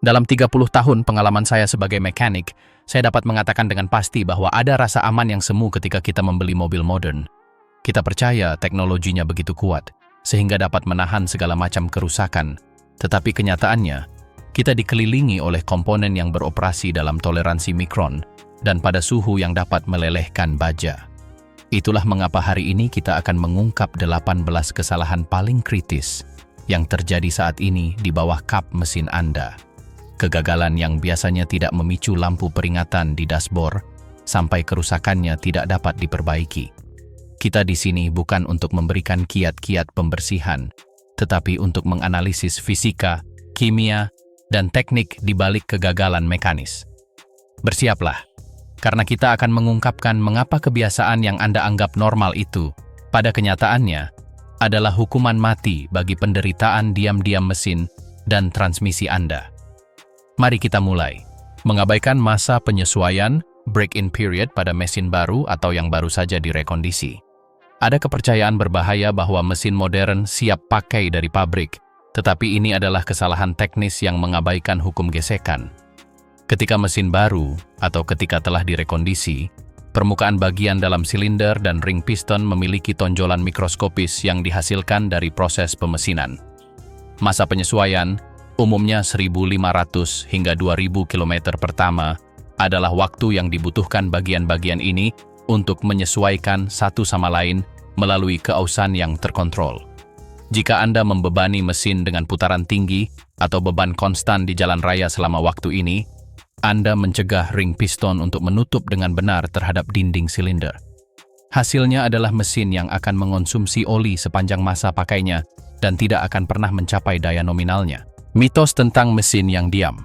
Dalam 30 tahun pengalaman saya sebagai mekanik, saya dapat mengatakan dengan pasti bahwa ada rasa aman yang semu ketika kita membeli mobil modern. Kita percaya teknologinya begitu kuat, sehingga dapat menahan segala macam kerusakan. Tetapi kenyataannya, kita dikelilingi oleh komponen yang beroperasi dalam toleransi mikron dan pada suhu yang dapat melelehkan baja. Itulah mengapa hari ini kita akan mengungkap 18 kesalahan paling kritis yang terjadi saat ini di bawah kap mesin Anda. Kegagalan yang biasanya tidak memicu lampu peringatan di dashboard sampai kerusakannya tidak dapat diperbaiki. Kita di sini bukan untuk memberikan kiat-kiat pembersihan, tetapi untuk menganalisis fisika, kimia, dan teknik di balik kegagalan mekanis. Bersiaplah, karena kita akan mengungkapkan mengapa kebiasaan yang Anda anggap normal itu, pada kenyataannya, adalah hukuman mati bagi penderitaan diam-diam mesin dan transmisi Anda. Mari kita mulai. Mengabaikan masa penyesuaian, break-in period pada mesin baru atau yang baru saja direkondisi. Ada kepercayaan berbahaya bahwa mesin modern siap pakai dari pabrik, tetapi ini adalah kesalahan teknis yang mengabaikan hukum gesekan. Ketika mesin baru atau ketika telah direkondisi, permukaan bagian dalam silinder dan ring piston memiliki tonjolan mikroskopis yang dihasilkan dari proses pemesinan. Masa penyesuaian, umumnya 1.500 hingga 2.000 km pertama, adalah waktu yang dibutuhkan bagian-bagian ini untuk menyesuaikan satu sama lain melalui keausan yang terkontrol. Jika Anda membebani mesin dengan putaran tinggi atau beban konstan di jalan raya selama waktu ini, Anda mencegah ring piston untuk menutup dengan benar terhadap dinding silinder. Hasilnya adalah mesin yang akan mengonsumsi oli sepanjang masa pakainya dan tidak akan pernah mencapai daya nominalnya. Mitos tentang mesin yang diam,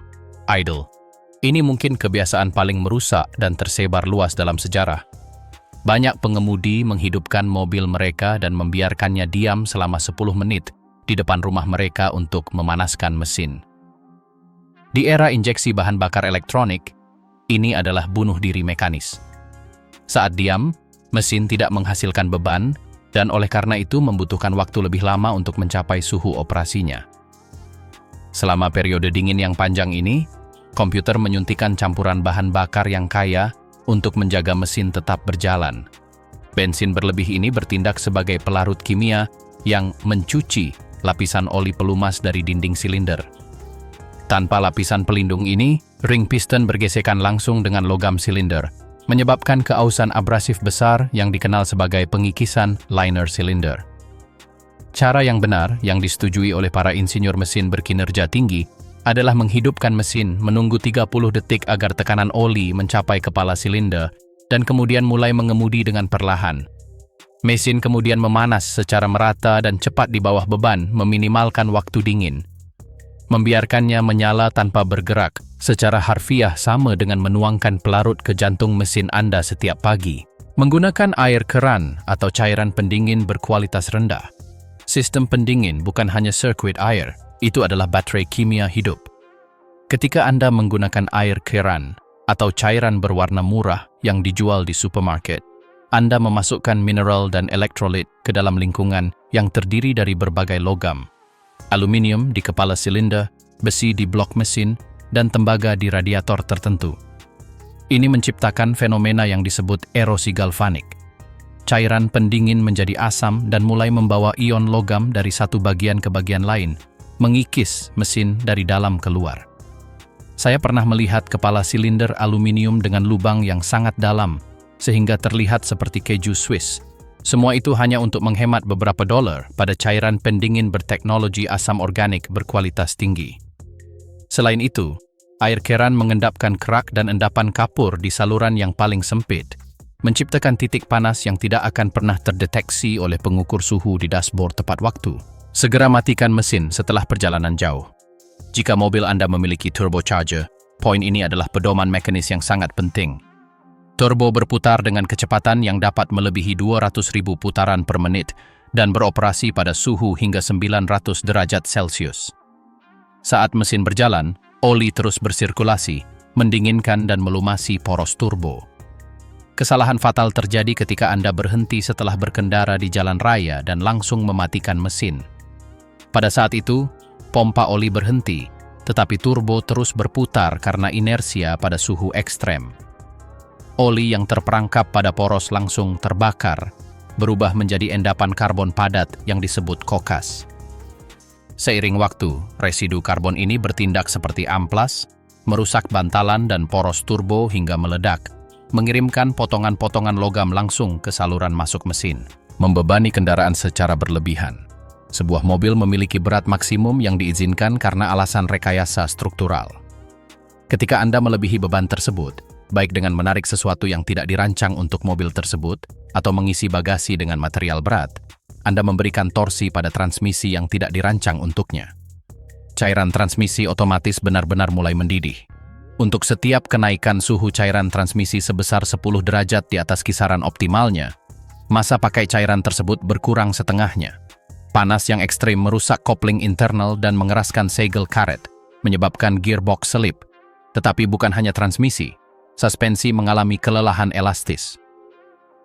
idle. Ini mungkin kebiasaan paling merusak dan tersebar luas dalam sejarah. Banyak pengemudi menghidupkan mobil mereka dan membiarkannya diam selama 10 menit di depan rumah mereka untuk memanaskan mesin. Di era injeksi bahan bakar elektronik, ini adalah bunuh diri mekanis. Saat diam, mesin tidak menghasilkan beban dan oleh karena itu membutuhkan waktu lebih lama untuk mencapai suhu operasinya. Selama periode dingin yang panjang ini, komputer menyuntikkan campuran bahan bakar yang kaya untuk menjaga mesin tetap berjalan. Bensin berlebih ini bertindak sebagai pelarut kimia yang mencuci lapisan oli pelumas dari dinding silinder. Tanpa lapisan pelindung ini, ring piston bergesekan langsung dengan logam silinder, menyebabkan keausan abrasif besar yang dikenal sebagai pengikisan liner silinder. Cara yang benar yang disetujui oleh para insinyur mesin berkinerja tinggi adalah menghidupkan mesin menunggu 30 detik agar tekanan oli mencapai kepala silinder dan kemudian mulai mengemudi dengan perlahan. Mesin kemudian memanas secara merata dan cepat di bawah beban meminimalkan waktu dingin. Membiarkannya menyala tanpa bergerak secara harfiah sama dengan menuangkan pelarut ke jantung mesin Anda setiap pagi. Menggunakan air keran atau cairan pendingin berkualitas rendah. Sistem pendingin bukan hanya sirkuit air, itu adalah baterai kimia hidup. Ketika Anda menggunakan air keran atau cairan berwarna murah yang dijual di supermarket, Anda memasukkan mineral dan elektrolit ke dalam lingkungan yang terdiri dari berbagai logam. Aluminium di kepala silinder, besi di blok mesin, dan tembaga di radiator tertentu. Ini menciptakan fenomena yang disebut erosi galvanik. Cairan pendingin menjadi asam dan mulai membawa ion logam dari satu bagian ke bagian lain, mengikis mesin dari dalam keluar. Saya pernah melihat kepala silinder aluminium dengan lubang yang sangat dalam, sehingga terlihat seperti keju Swiss. Semua itu hanya untuk menghemat beberapa dolar pada cairan pendingin berteknologi asam organik berkualitas tinggi. Selain itu, air keran mengendapkan kerak dan endapan kapur di saluran yang paling sempit, menciptakan titik panas yang tidak akan pernah terdeteksi oleh pengukur suhu di dashboard tepat waktu. Segera matikan mesin setelah perjalanan jauh. Jika mobil Anda memiliki turbocharger, poin ini adalah pedoman mekanis yang sangat penting. Turbo berputar dengan kecepatan yang dapat melebihi 200.000 putaran per menit dan beroperasi pada suhu hingga 900 derajat Celcius. Saat mesin berjalan, oli terus bersirkulasi, mendinginkan dan melumasi poros turbo. Kesalahan fatal terjadi ketika Anda berhenti setelah berkendara di jalan raya dan langsung mematikan mesin. Pada saat itu, pompa oli berhenti, tetapi turbo terus berputar karena inersia pada suhu ekstrem. Oli yang terperangkap pada poros langsung terbakar, berubah menjadi endapan karbon padat yang disebut kokas. Seiring waktu, residu karbon ini bertindak seperti amplas, merusak bantalan dan poros turbo hingga meledak, mengirimkan potongan-potongan logam langsung ke saluran masuk mesin, membebani kendaraan secara berlebihan. Sebuah mobil memiliki berat maksimum yang diizinkan karena alasan rekayasa struktural. Ketika Anda melebihi beban tersebut, baik dengan menarik sesuatu yang tidak dirancang untuk mobil tersebut atau mengisi bagasi dengan material berat, Anda memberikan torsi pada transmisi yang tidak dirancang untuknya. Cairan transmisi otomatis benar-benar mulai mendidih. Untuk setiap kenaikan suhu cairan transmisi sebesar 10 derajat di atas kisaran optimalnya, masa pakai cairan tersebut berkurang setengahnya. Panas yang ekstrim merusak kopling internal dan mengeraskan segel karet, menyebabkan gearbox selip. Tetapi bukan hanya transmisi, suspensi mengalami kelelahan elastis.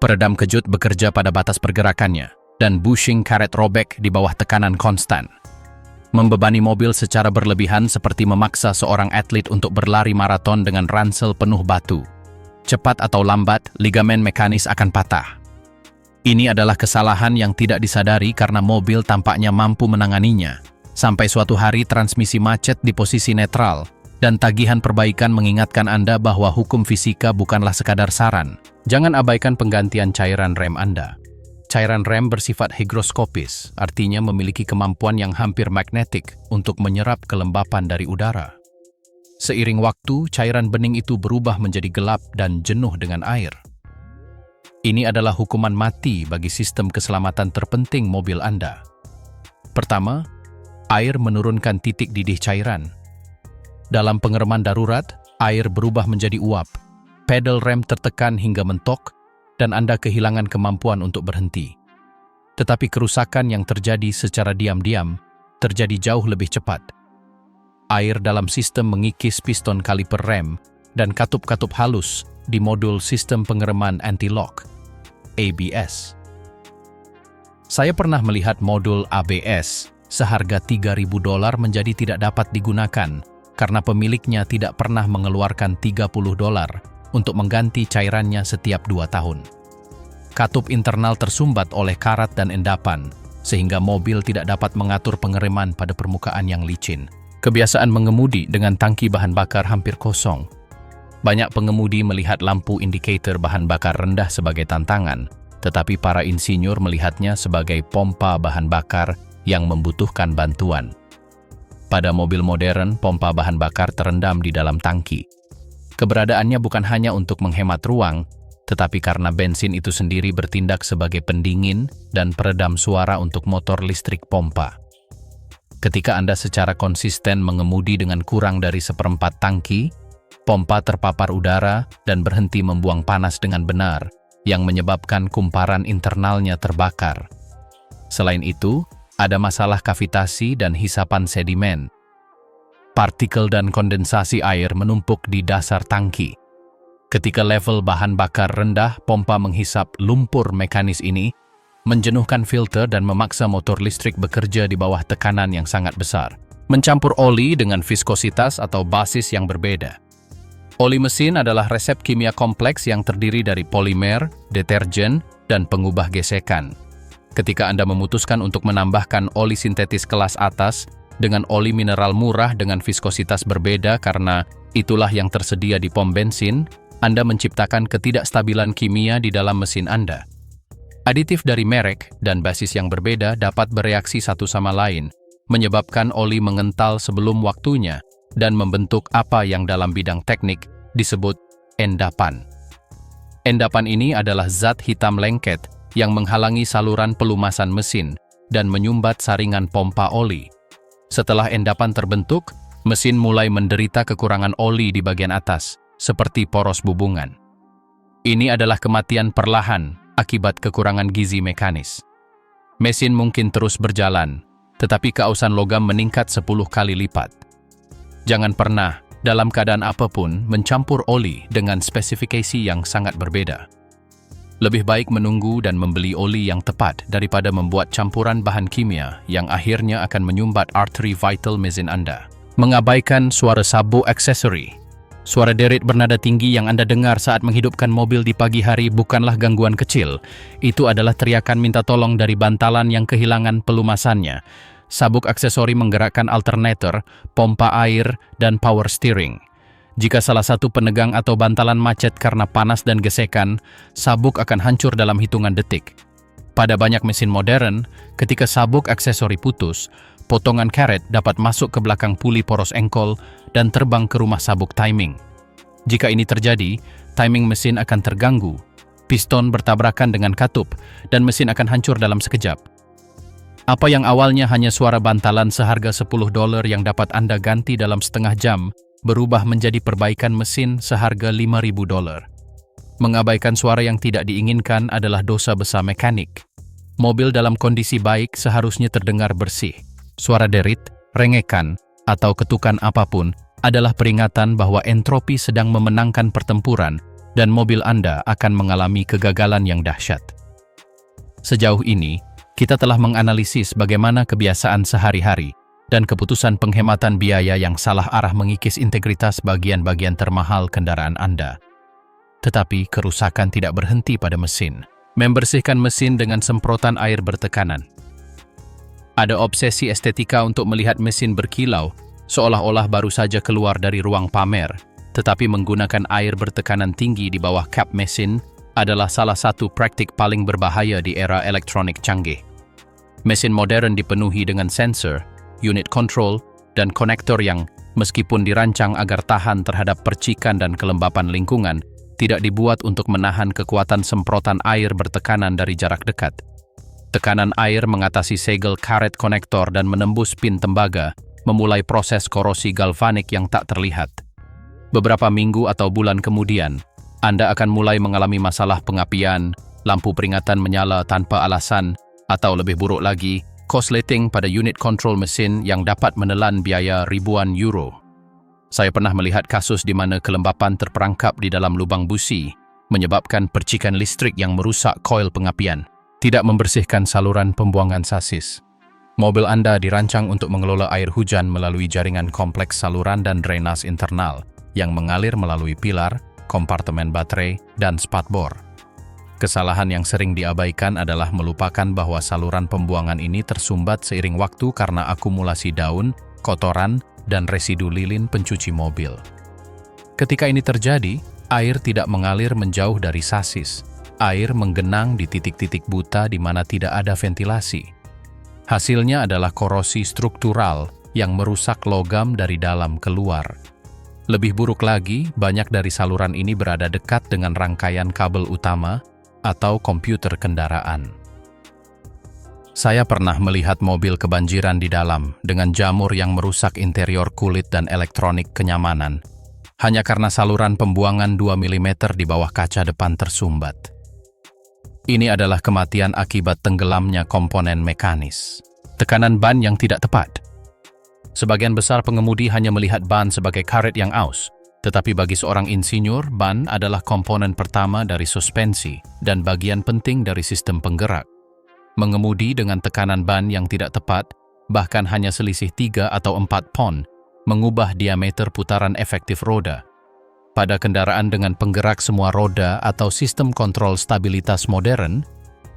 Peredam kejut bekerja pada batas pergerakannya, dan bushing karet robek di bawah tekanan konstan. Membebani mobil secara berlebihan seperti memaksa seorang atlet untuk berlari maraton dengan ransel penuh batu. Cepat atau lambat, ligamen mekanis akan patah. Ini adalah kesalahan yang tidak disadari karena mobil tampaknya mampu menanganinya. Sampai suatu hari transmisi macet di posisi netral, dan tagihan perbaikan mengingatkan Anda bahwa hukum fisika bukanlah sekadar saran. Jangan abaikan penggantian cairan rem Anda. Cairan rem bersifat hygroskopis, artinya memiliki kemampuan yang hampir magnetik untuk menyerap kelembapan dari udara. Seiring waktu, cairan bening itu berubah menjadi gelap dan jenuh dengan air. Ini adalah hukuman mati bagi sistem keselamatan terpenting mobil Anda. Pertama, air menurunkan titik didih cairan. Dalam pengereman darurat, air berubah menjadi uap, pedal rem tertekan hingga mentok, dan Anda kehilangan kemampuan untuk berhenti. Tetapi kerusakan yang terjadi secara diam-diam terjadi jauh lebih cepat. Air dalam sistem mengikis piston kaliper rem dan katup-katup halus di modul sistem pengereman anti-lock, ABS. Saya pernah melihat modul ABS seharga $3.000 menjadi tidak dapat digunakan karena pemiliknya tidak pernah mengeluarkan $30 untuk mengganti cairannya setiap 2 tahun. Katup internal tersumbat oleh karat dan endapan, sehingga mobil tidak dapat mengatur pengereman pada permukaan yang licin. Kebiasaan mengemudi dengan tangki bahan bakar hampir kosong. Banyak pengemudi melihat lampu indikator bahan bakar rendah sebagai tantangan, tetapi para insinyur melihatnya sebagai pompa bahan bakar yang membutuhkan bantuan. Pada mobil modern, pompa bahan bakar terendam di dalam tangki. Keberadaannya bukan hanya untuk menghemat ruang, tetapi karena bensin itu sendiri bertindak sebagai pendingin dan peredam suara untuk motor listrik pompa. Ketika Anda secara konsisten mengemudi dengan kurang dari 1/4 tangki, pompa terpapar udara dan berhenti membuang panas dengan benar, yang menyebabkan kumparan internalnya terbakar. Selain itu, ada masalah kavitasi dan hisapan sedimen. Partikel dan kondensasi air menumpuk di dasar tangki. Ketika level bahan bakar rendah, pompa menghisap lumpur mekanis ini, menjenuhkan filter dan memaksa motor listrik bekerja di bawah tekanan yang sangat besar. Mencampur oli dengan viskositas atau basis yang berbeda. Oli mesin adalah resep kimia kompleks yang terdiri dari polimer, deterjen, dan pengubah gesekan. Ketika Anda memutuskan untuk menambahkan oli sintetis kelas atas dengan oli mineral murah dengan viskositas berbeda karena itulah yang tersedia di pom bensin, Anda menciptakan ketidakstabilan kimia di dalam mesin Anda. Aditif dari merek dan basis yang berbeda dapat bereaksi satu sama lain, menyebabkan oli mengental sebelum waktunya dan membentuk apa yang dalam bidang teknik disebut endapan. Endapan ini adalah zat hitam lengket yang menghalangi saluran pelumasan mesin dan menyumbat saringan pompa oli. Setelah endapan terbentuk, mesin mulai menderita kekurangan oli di bagian atas, seperti poros bubungan. Ini adalah kematian perlahan akibat kekurangan gizi mekanis. Mesin mungkin terus berjalan, tetapi keausan logam meningkat 10 kali lipat. Jangan pernah, dalam keadaan apapun, mencampur oli dengan spesifikasi yang sangat berbeda. Lebih baik menunggu dan membeli oli yang tepat daripada membuat campuran bahan kimia yang akhirnya akan menyumbat arteri vital mesin Anda. Mengabaikan suara sabuk aksesori. Suara derit bernada tinggi yang Anda dengar saat menghidupkan mobil di pagi hari bukanlah gangguan kecil. Itu adalah teriakan minta tolong dari bantalan yang kehilangan pelumasannya. Sabuk aksesori menggerakkan alternator, pompa air, dan power steering. Jika salah satu penegang atau bantalan macet karena panas dan gesekan, sabuk akan hancur dalam hitungan detik. Pada banyak mesin modern, ketika sabuk aksesori putus, potongan karet dapat masuk ke belakang puli poros engkol dan terbang ke rumah sabuk timing. Jika ini terjadi, timing mesin akan terganggu, piston bertabrakan dengan katup, dan mesin akan hancur dalam sekejap. Apa yang awalnya hanya suara bantalan seharga $10 yang dapat Anda ganti dalam setengah jam, berubah menjadi perbaikan mesin seharga $5.000. Mengabaikan suara yang tidak diinginkan adalah dosa besar mekanik. Mobil dalam kondisi baik seharusnya terdengar bersih. Suara derit, rengekan, atau ketukan apapun adalah peringatan bahwa entropi sedang memenangkan pertempuran dan mobil Anda akan mengalami kegagalan yang dahsyat. Sejauh ini, kita telah menganalisis bagaimana kebiasaan sehari-hari dan keputusan penghematan biaya yang salah arah mengikis integritas bagian-bagian termahal kendaraan Anda. Tetapi kerusakan tidak berhenti pada mesin. Membersihkan mesin dengan semprotan air bertekanan. Ada obsesi estetika untuk melihat mesin berkilau, seolah-olah baru saja keluar dari ruang pamer, tetapi menggunakan air bertekanan tinggi di bawah kap mesin adalah salah satu praktik paling berbahaya di era elektronik canggih. Mesin modern dipenuhi dengan sensor, unit control, dan konektor yang, meskipun dirancang agar tahan terhadap percikan dan kelembapan lingkungan, tidak dibuat untuk menahan kekuatan semprotan air bertekanan dari jarak dekat. Tekanan air mengatasi segel karet konektor dan menembus pin tembaga, memulai proses korosi galvanik yang tak terlihat. Beberapa minggu atau bulan kemudian, Anda akan mulai mengalami masalah pengapian, lampu peringatan menyala tanpa alasan, atau lebih buruk lagi, korsleting pada unit control mesin yang dapat menelan biaya ribuan euro. Saya pernah melihat kasus di mana kelembapan terperangkap di dalam lubang busi, menyebabkan percikan listrik yang merusak koil pengapian, tidak membersihkan saluran pembuangan sasis. Mobil Anda dirancang untuk mengelola air hujan melalui jaringan kompleks saluran dan drainase internal yang mengalir melalui pilar, kompartemen baterai, dan spatbor. Kesalahan yang sering diabaikan adalah melupakan bahwa saluran pembuangan ini tersumbat seiring waktu karena akumulasi daun, kotoran, dan residu lilin pencuci mobil. Ketika ini terjadi, air tidak mengalir menjauh dari sasis. Air menggenang di titik-titik buta di mana tidak ada ventilasi. Hasilnya adalah korosi struktural yang merusak logam dari dalam keluar. Lebih buruk lagi, banyak dari saluran ini berada dekat dengan rangkaian kabel utama atau komputer kendaraan. Saya pernah melihat mobil kebanjiran di dalam dengan jamur yang merusak interior kulit dan elektronik kenyamanan, hanya karena saluran pembuangan 2 mm di bawah kaca depan tersumbat. Ini adalah kematian akibat tenggelamnya komponen mekanis. Tekanan ban yang tidak tepat. Sebagian besar pengemudi hanya melihat ban sebagai karet yang aus, tetapi bagi seorang insinyur, ban adalah komponen pertama dari suspensi dan bagian penting dari sistem penggerak. Mengemudi dengan tekanan ban yang tidak tepat, bahkan hanya selisih 3 atau 4 pon, mengubah diameter putaran efektif roda. Pada kendaraan dengan penggerak semua roda atau sistem kontrol stabilitas modern,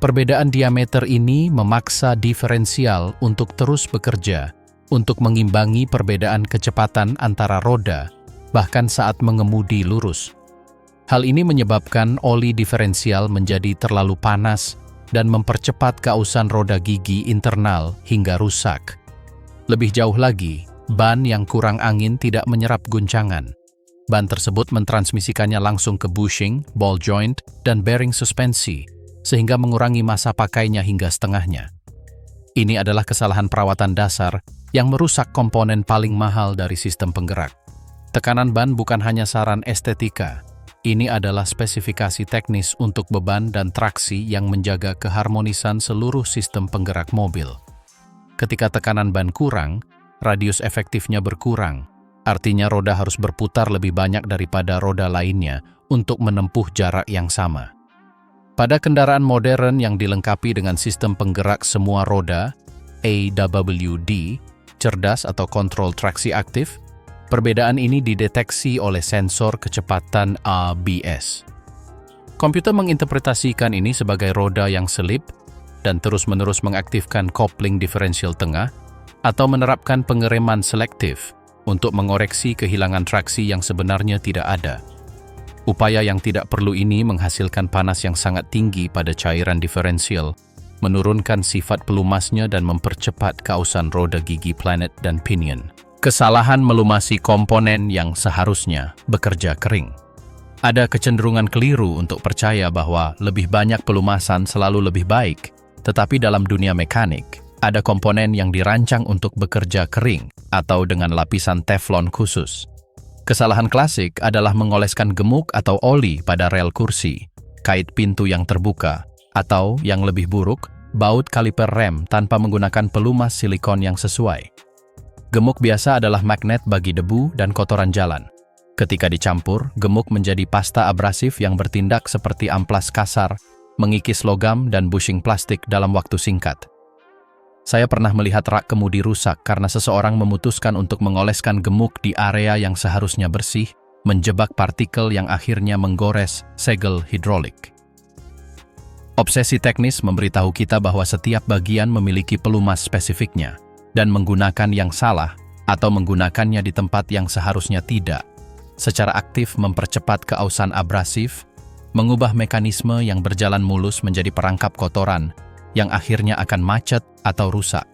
perbedaan diameter ini memaksa diferensial untuk terus bekerja, untuk mengimbangi perbedaan kecepatan antara roda, bahkan saat mengemudi lurus. Hal ini menyebabkan oli diferensial menjadi terlalu panas dan mempercepat keausan roda gigi internal hingga rusak. Lebih jauh lagi, ban yang kurang angin tidak menyerap guncangan. Ban tersebut mentransmisikannya langsung ke bushing, ball joint, dan bearing suspensi, sehingga mengurangi masa pakainya hingga setengahnya. Ini adalah kesalahan perawatan dasar yang merusak komponen paling mahal dari sistem penggerak. Tekanan ban bukan hanya saran estetika, ini adalah spesifikasi teknis untuk beban dan traksi yang menjaga keharmonisan seluruh sistem penggerak mobil. Ketika tekanan ban kurang, radius efektifnya berkurang. Artinya roda harus berputar lebih banyak daripada roda lainnya untuk menempuh jarak yang sama. Pada kendaraan modern yang dilengkapi dengan sistem penggerak semua roda, AWD, cerdas atau kontrol traksi aktif, perbedaan ini dideteksi oleh sensor kecepatan ABS. Komputer menginterpretasikan ini sebagai roda yang selip dan terus-menerus mengaktifkan kopling diferensial tengah atau menerapkan pengereman selektif untuk mengoreksi kehilangan traksi yang sebenarnya tidak ada. Upaya yang tidak perlu ini menghasilkan panas yang sangat tinggi pada cairan diferensial, menurunkan sifat pelumasnya dan mempercepat keausan roda gigi planet dan pinion. Kesalahan melumasi komponen yang seharusnya bekerja kering. Ada kecenderungan keliru untuk percaya bahwa lebih banyak pelumasan selalu lebih baik, tetapi dalam dunia mekanik, ada komponen yang dirancang untuk bekerja kering atau dengan lapisan teflon khusus. Kesalahan klasik adalah mengoleskan gemuk atau oli pada rel kursi, kait pintu yang terbuka, atau yang lebih buruk, baut kaliper rem tanpa menggunakan pelumas silikon yang sesuai. Gemuk biasa adalah magnet bagi debu dan kotoran jalan. Ketika dicampur, gemuk menjadi pasta abrasif yang bertindak seperti amplas kasar, mengikis logam dan bushing plastik dalam waktu singkat. Saya pernah melihat rak kemudi rusak karena seseorang memutuskan untuk mengoleskan gemuk di area yang seharusnya bersih, menjebak partikel yang akhirnya menggores segel hidrolik. Obsesi teknis memberitahu kita bahwa setiap bagian memiliki pelumas spesifiknya, dan menggunakan yang salah atau menggunakannya di tempat yang seharusnya tidak, secara aktif mempercepat keausan abrasif, mengubah mekanisme yang berjalan mulus menjadi perangkap kotoran yang akhirnya akan macet atau rusak.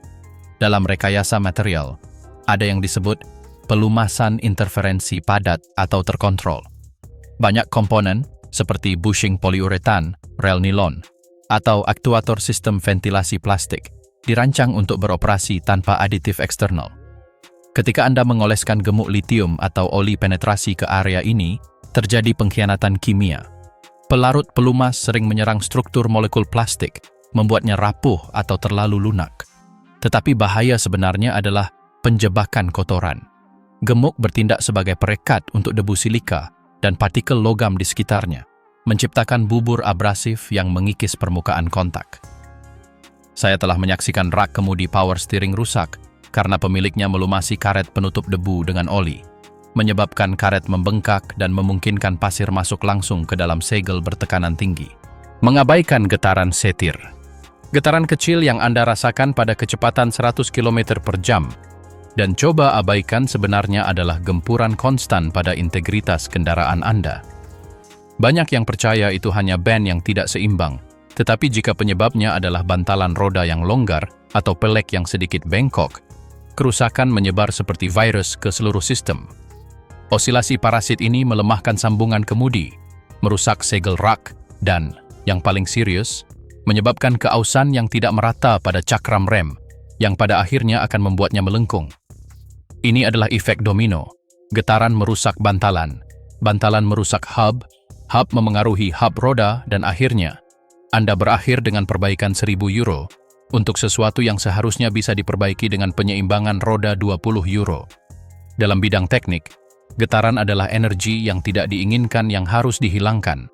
Dalam rekayasa material, ada yang disebut pelumasan interferensi padat atau terkontrol. Banyak komponen, seperti bushing poliuretan, rel nilon, atau aktuator sistem ventilasi plastik, dirancang untuk beroperasi tanpa aditif eksternal. Ketika Anda mengoleskan gemuk litium atau oli penetrasi ke area ini, terjadi pengkhianatan kimia. Pelarut pelumas sering menyerang struktur molekul plastik, membuatnya rapuh atau terlalu lunak. Tetapi bahaya sebenarnya adalah penjebakan kotoran. Gemuk bertindak sebagai perekat untuk debu silika dan partikel logam di sekitarnya, menciptakan bubur abrasif yang mengikis permukaan kontak. Saya telah menyaksikan rak kemudi power steering rusak karena pemiliknya melumasi karet penutup debu dengan oli, menyebabkan karet membengkak dan memungkinkan pasir masuk langsung ke dalam segel bertekanan tinggi. Mengabaikan getaran setir. Getaran kecil yang Anda rasakan pada kecepatan 100 km per jam, dan coba abaikan sebenarnya adalah gempuran konstan pada integritas kendaraan Anda. Banyak yang percaya itu hanya ban yang tidak seimbang, tetapi jika penyebabnya adalah bantalan roda yang longgar atau pelek yang sedikit bengkok, kerusakan menyebar seperti virus ke seluruh sistem. Osilasi parasit ini melemahkan sambungan kemudi, merusak segel rak, dan, yang paling serius, menyebabkan keausan yang tidak merata pada cakram rem, yang pada akhirnya akan membuatnya melengkung. Ini adalah efek domino. Getaran merusak bantalan, bantalan merusak hub memengaruhi hub roda, dan akhirnya, Anda berakhir dengan perbaikan €1.000 untuk sesuatu yang seharusnya bisa diperbaiki dengan penyeimbangan roda €20. Dalam bidang teknik, getaran adalah energi yang tidak diinginkan yang harus dihilangkan.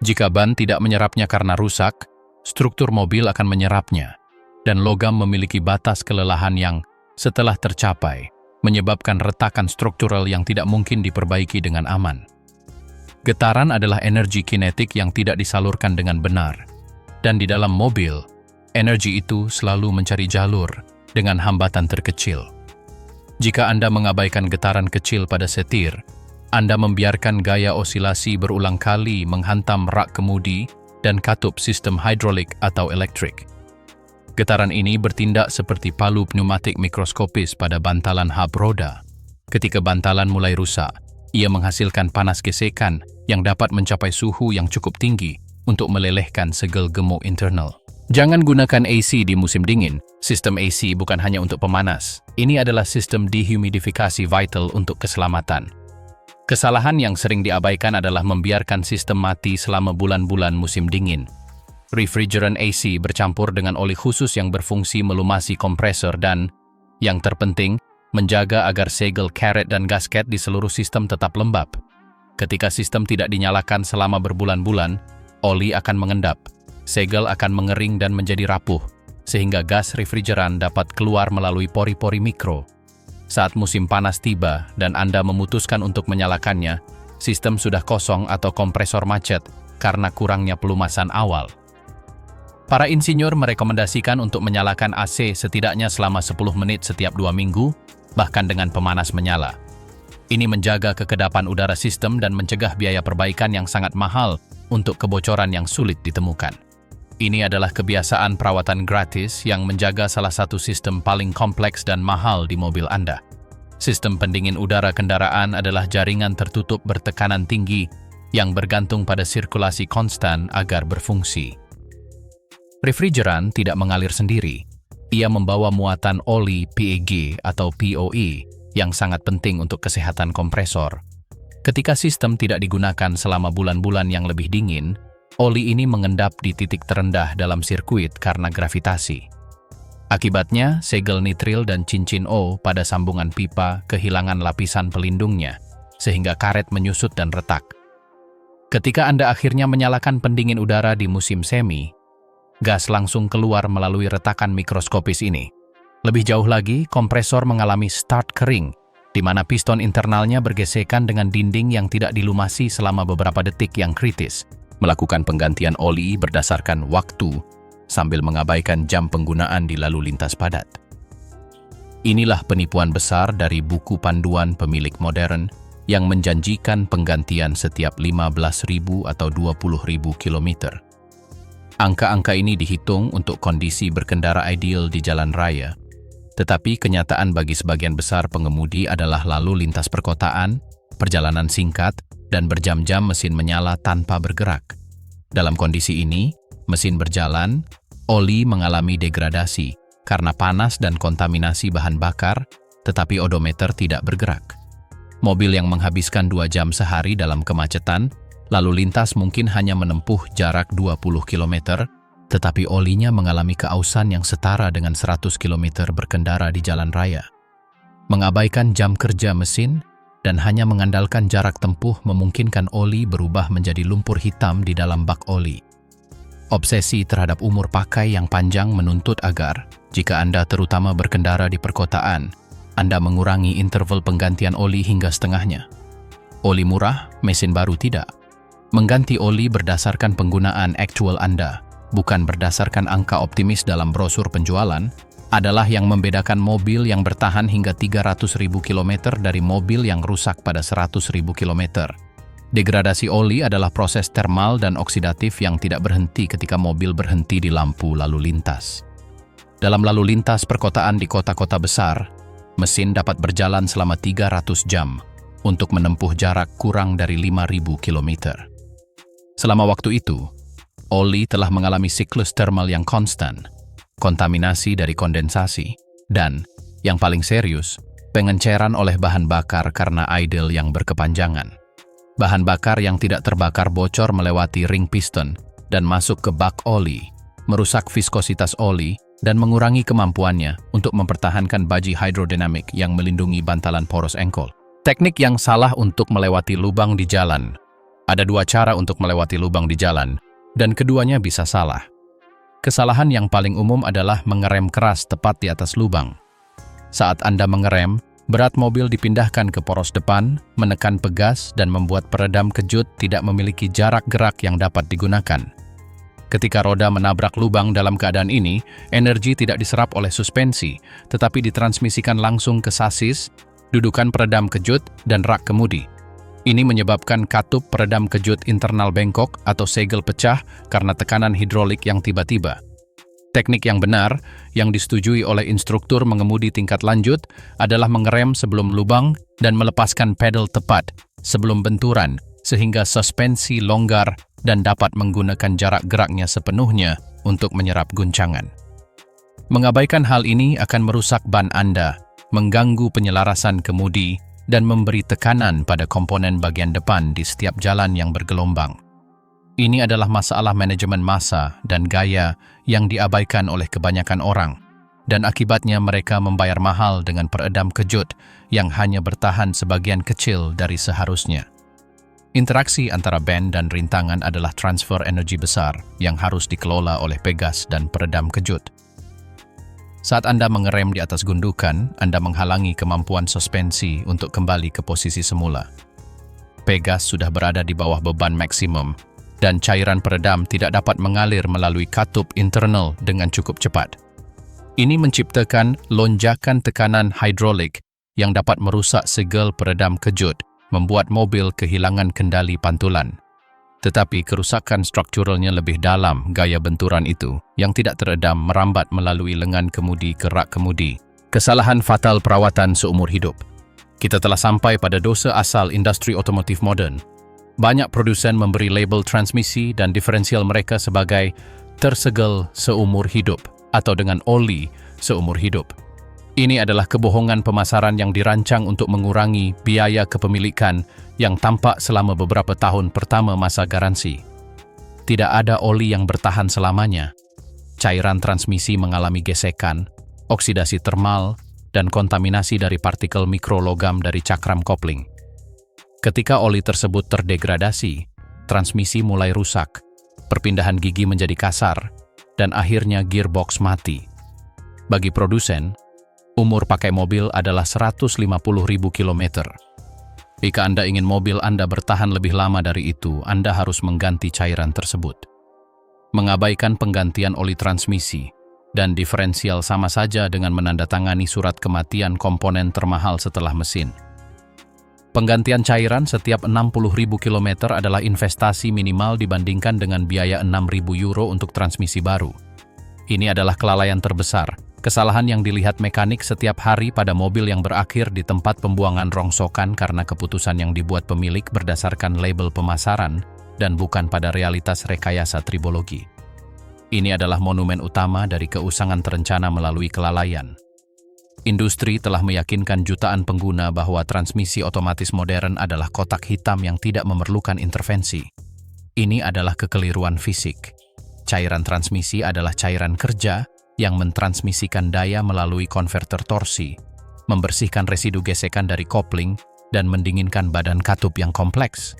Jika ban tidak menyerapnya karena rusak, struktur mobil akan menyerapnya, dan logam memiliki batas kelelahan yang, setelah tercapai, menyebabkan retakan struktural yang tidak mungkin diperbaiki dengan aman. Getaran adalah energi kinetik yang tidak disalurkan dengan benar, dan di dalam mobil, energi itu selalu mencari jalur dengan hambatan terkecil. Jika Anda mengabaikan getaran kecil pada setir, Anda membiarkan gaya osilasi berulang kali menghantam rak kemudi dan katup sistem hidrolik atau elektrik. Getaran ini bertindak seperti palu pneumatik mikroskopis pada bantalan hub roda. Ketika bantalan mulai rusak, ia menghasilkan panas gesekan yang dapat mencapai suhu yang cukup tinggi untuk melelehkan segel gemuk internal. Jangan gunakan AC di musim dingin. Sistem AC bukan hanya untuk pemanas. Ini adalah sistem dehumidifikasi vital untuk keselamatan. Kesalahan yang sering diabaikan adalah membiarkan sistem mati selama bulan-bulan musim dingin. Refrigerant AC bercampur dengan oli khusus yang berfungsi melumasi kompresor dan, yang terpenting, menjaga agar segel karet dan gasket di seluruh sistem tetap lembab. Ketika sistem tidak dinyalakan selama berbulan-bulan, oli akan mengendap, segel akan mengering dan menjadi rapuh, sehingga gas refrigeran dapat keluar melalui pori-pori mikro. Saat musim panas tiba dan Anda memutuskan untuk menyalakannya, sistem sudah kosong atau kompresor macet karena kurangnya pelumasan awal. Para insinyur merekomendasikan untuk menyalakan AC setidaknya selama 10 menit setiap 2 minggu, bahkan dengan pemanas menyala. Ini menjaga kekedapan udara sistem dan mencegah biaya perbaikan yang sangat mahal untuk kebocoran yang sulit ditemukan. Ini adalah kebiasaan perawatan gratis yang menjaga salah satu sistem paling kompleks dan mahal di mobil Anda. Sistem pendingin udara kendaraan adalah jaringan tertutup bertekanan tinggi yang bergantung pada sirkulasi konstan agar berfungsi. Refrigeran tidak mengalir sendiri. Ia membawa muatan oli PEG atau POE yang sangat penting untuk kesehatan kompresor. Ketika sistem tidak digunakan selama bulan-bulan yang lebih dingin, oli ini mengendap di titik terendah dalam sirkuit karena gravitasi. Akibatnya, segel nitril dan cincin O pada sambungan pipa kehilangan lapisan pelindungnya, sehingga karet menyusut dan retak. Ketika Anda akhirnya menyalakan pendingin udara di musim semi, gas langsung keluar melalui retakan mikroskopis ini. Lebih jauh lagi, kompresor mengalami start kering, di mana piston internalnya bergesekan dengan dinding yang tidak dilumasi selama beberapa detik yang kritis. Melakukan penggantian oli berdasarkan waktu sambil mengabaikan jam penggunaan di lalu lintas padat. Inilah penipuan besar dari buku panduan pemilik modern yang menjanjikan penggantian setiap 15.000 atau 20.000 kilometer. Angka-angka ini dihitung untuk kondisi berkendara ideal di jalan raya, tetapi kenyataan bagi sebagian besar pengemudi adalah lalu lintas perkotaan, perjalanan singkat, dan berjam-jam mesin menyala tanpa bergerak. Dalam kondisi ini, mesin berjalan, oli mengalami degradasi karena panas dan kontaminasi bahan bakar, tetapi odometer tidak bergerak. Mobil yang menghabiskan 2 jam sehari dalam kemacetan, lalu lintas mungkin hanya menempuh jarak 20 km, tetapi olinya mengalami keausan yang setara dengan 100 km berkendara di jalan raya. Mengabaikan jam kerja mesin dan hanya mengandalkan jarak tempuh memungkinkan oli berubah menjadi lumpur hitam di dalam bak oli. Obsesi terhadap umur pakai yang panjang menuntut agar, jika Anda terutama berkendara di perkotaan, Anda mengurangi interval penggantian oli hingga setengahnya. Oli murah, mesin baru tidak. Mengganti oli berdasarkan penggunaan aktual Anda, bukan berdasarkan angka optimis dalam brosur penjualan, adalah yang membedakan mobil yang bertahan hingga 300.000 km dari mobil yang rusak pada 100.000 km. Degradasi oli adalah proses termal dan oksidatif yang tidak berhenti ketika mobil berhenti di lampu lalu lintas. Dalam lalu lintas perkotaan di kota-kota besar, mesin dapat berjalan selama 300 jam untuk menempuh jarak kurang dari 5.000 km. Selama waktu itu, oli telah mengalami siklus termal yang konstan, kontaminasi dari kondensasi, dan, yang paling serius, pengenceran oleh bahan bakar karena idle yang berkepanjangan. Bahan bakar yang tidak terbakar bocor melewati ring piston dan masuk ke bak oli, merusak viskositas oli dan mengurangi kemampuannya untuk mempertahankan baji hidrodinamik yang melindungi bantalan poros engkol. Teknik yang salah untuk melewati lubang di jalan. Ada 2 cara untuk melewati lubang di jalan, dan keduanya bisa salah. Kesalahan yang paling umum adalah mengerem keras tepat di atas lubang. Saat Anda mengerem, berat mobil dipindahkan ke poros depan, menekan pegas dan membuat peredam kejut tidak memiliki jarak gerak yang dapat digunakan. Ketika roda menabrak lubang dalam keadaan ini, energi tidak diserap oleh suspensi, tetapi ditransmisikan langsung ke sasis, dudukan peredam kejut, dan rak kemudi. Ini menyebabkan katup peredam kejut internal bengkok atau segel pecah karena tekanan hidrolik yang tiba-tiba. Teknik yang benar, yang disetujui oleh instruktur mengemudi tingkat lanjut, adalah mengerem sebelum lubang dan melepaskan pedal tepat sebelum benturan, sehingga suspensi longgar dan dapat menggunakan jarak geraknya sepenuhnya untuk menyerap guncangan. Mengabaikan hal ini akan merusak ban Anda, mengganggu penyelarasan kemudi, dan memberi tekanan pada komponen bagian depan di setiap jalan yang bergelombang. Ini adalah masalah manajemen massa dan gaya yang diabaikan oleh kebanyakan orang, dan akibatnya mereka membayar mahal dengan peredam kejut yang hanya bertahan sebagian kecil dari seharusnya. Interaksi antara band dan rintangan adalah transfer energi besar yang harus dikelola oleh pegas dan peredam kejut. Saat Anda mengerem di atas gundukan, Anda menghalangi kemampuan suspensi untuk kembali ke posisi semula. Pegas sudah berada di bawah beban maksimum, dan cairan peredam tidak dapat mengalir melalui katup internal dengan cukup cepat. Ini menciptakan lonjakan tekanan hidrolik yang dapat merusak segel peredam kejut, membuat mobil kehilangan kendali pantulan. Tetapi kerusakan strukturalnya lebih dalam gaya benturan itu, yang tidak teredam merambat melalui lengan kemudi ke rak kemudi. Kesalahan fatal perawatan seumur hidup. Kita telah sampai pada dosa asal industri otomotif modern. Banyak produsen memberi label transmisi dan diferensial mereka sebagai tersegel seumur hidup atau dengan oli seumur hidup. Ini adalah kebohongan pemasaran yang dirancang untuk mengurangi biaya kepemilikan yang tampak selama beberapa tahun pertama masa garansi. Tidak ada oli yang bertahan selamanya. Cairan transmisi mengalami gesekan, oksidasi termal, dan kontaminasi dari partikel mikrologam dari cakram kopling. Ketika oli tersebut terdegradasi, transmisi mulai rusak, perpindahan gigi menjadi kasar, dan akhirnya gearbox mati. Bagi produsen, umur pakai mobil adalah 150.000 kilometer. Jika Anda ingin mobil Anda bertahan lebih lama dari itu, Anda harus mengganti cairan tersebut. Mengabaikan penggantian oli transmisi dan diferensial sama saja dengan menandatangani surat kematian komponen termahal setelah mesin. Penggantian cairan setiap 60.000 kilometer adalah investasi minimal dibandingkan dengan biaya 6.000 euro untuk transmisi baru. Ini adalah kelalaian terbesar. Kesalahan yang dilihat mekanik setiap hari pada mobil yang berakhir di tempat pembuangan rongsokan karena keputusan yang dibuat pemilik berdasarkan label pemasaran dan bukan pada realitas rekayasa tribologi. Ini adalah monumen utama dari keusangan terencana melalui kelalaian. Industri telah meyakinkan jutaan pengguna bahwa transmisi otomatis modern adalah kotak hitam yang tidak memerlukan intervensi. Ini adalah kekeliruan fisik. Cairan transmisi adalah cairan kerja yang mentransmisikan daya melalui konverter torsi, membersihkan residu gesekan dari kopling, dan mendinginkan badan katup yang kompleks.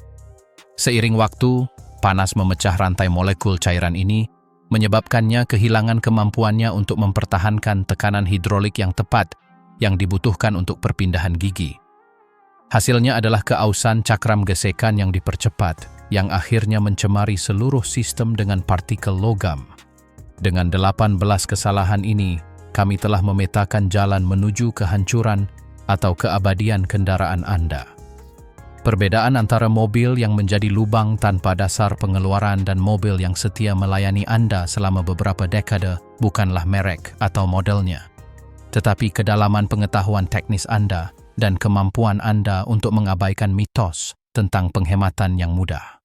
Seiring waktu, panas memecah rantai molekul cairan ini, menyebabkannya kehilangan kemampuannya untuk mempertahankan tekanan hidrolik yang tepat yang dibutuhkan untuk perpindahan gigi. Hasilnya adalah keausan cakram gesekan yang dipercepat, yang akhirnya mencemari seluruh sistem dengan partikel logam. Dengan 18 kesalahan ini, kami telah memetakan jalan menuju kehancuran atau keabadian kendaraan Anda. Perbedaan antara mobil yang menjadi lubang tanpa dasar pengeluaran dan mobil yang setia melayani Anda selama beberapa dekade bukanlah merek atau modelnya, tetapi kedalaman pengetahuan teknis Anda dan kemampuan Anda untuk mengabaikan mitos tentang penghematan yang mudah.